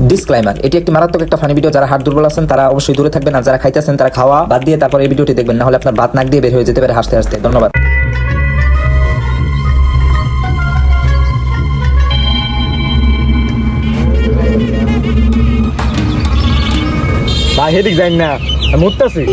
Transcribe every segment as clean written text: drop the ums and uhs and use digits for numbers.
Disclaimer, এটি একটি মারাত্মক একটা ফানি ভিডিও। যারা হাড় দুর্বল আছেন তারা অবশ্যই দূরে থাকবেন, আর যারা খাইতেছেন তারা খাওয়া বাদ দিয়ে তারপর এই ভিডিওটি দেখবেন, না হলে আপনার ভাত নাক দিয়ে বের হয়ে যেতে পারে হাসতে হাসতে। ধন্যবাদ। ভাই হেদিক যাই না, মুততাছি।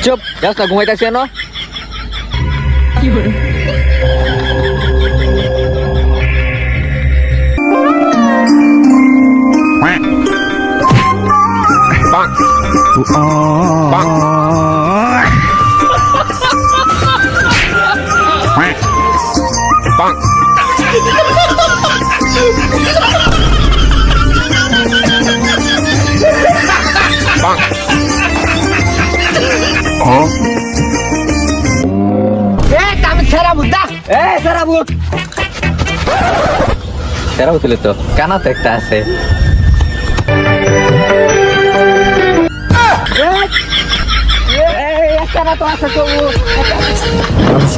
চুপ, রাস্তা ঘুমাইতেছি না। সেরা হইলে তো কানাতে একটা আছে।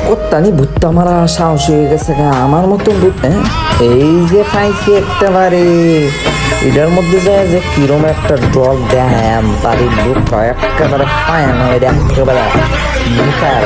কোত্তানি ভূতটা আমার সাহস হয়ে গেছে গা, আমার মতন ভূত। এই যে পাইছি একেবারে এটার মধ্যে যায় যে কিরম একটা ডল দেখাম বাড়ির লোকটা একেবারে ফায়ান হয়ে একেবারে মুখায়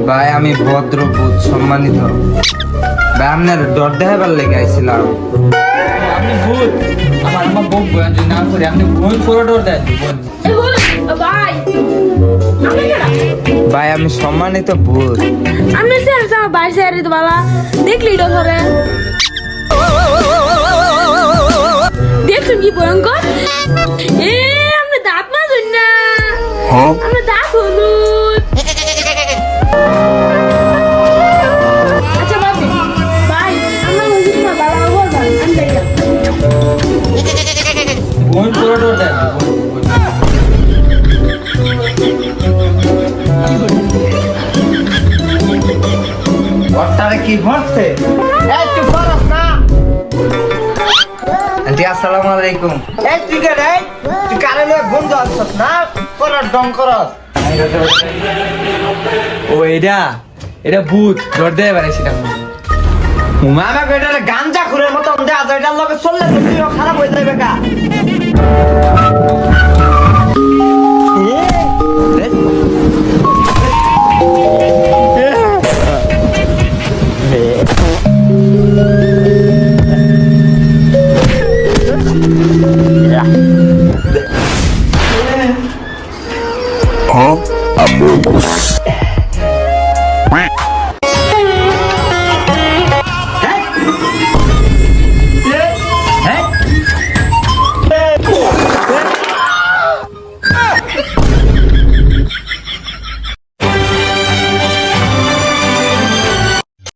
ভাই আমি ভদ্র ভূত সম্মানিত ভাই, আপনার ডর দেখাবার লেগে আইছিলাম। আপনি ভূত, আমার বউ যদি না করে আপনি ভূত পুরো ডর দেন। ভাই আমি সম্মানিত ভূত। আমি স্যার আমার বাড়ি স্যার বালা দেখলি তো ধরে দেখছেন কি ভয়ঙ্কর। আপনি দাঁত মাজুন না, আপনার দাঁত হলুদ। আচ্ছা বাবু ভাই, আমার বলছি তোমার বাবা বলবেন আমি দেখলাম ভূত পুরো ডর দেন। ঘরটারে কি হচ্ছে? এই তুই ফরস না। আন্টি আসসালামু আলাইকুম। এই তুই কে রে? তুই কারে লয়ে বন্ধু আসছ না? ফরস ডং করস। ও এটা ভূত ডর দেয় মানে সেটা। মামা কইটারে গাঞ্জা খুরের মতন দেয়া যায়, এটার লগে চললে তো তুইও খারাপ হয়ে যাবে কা।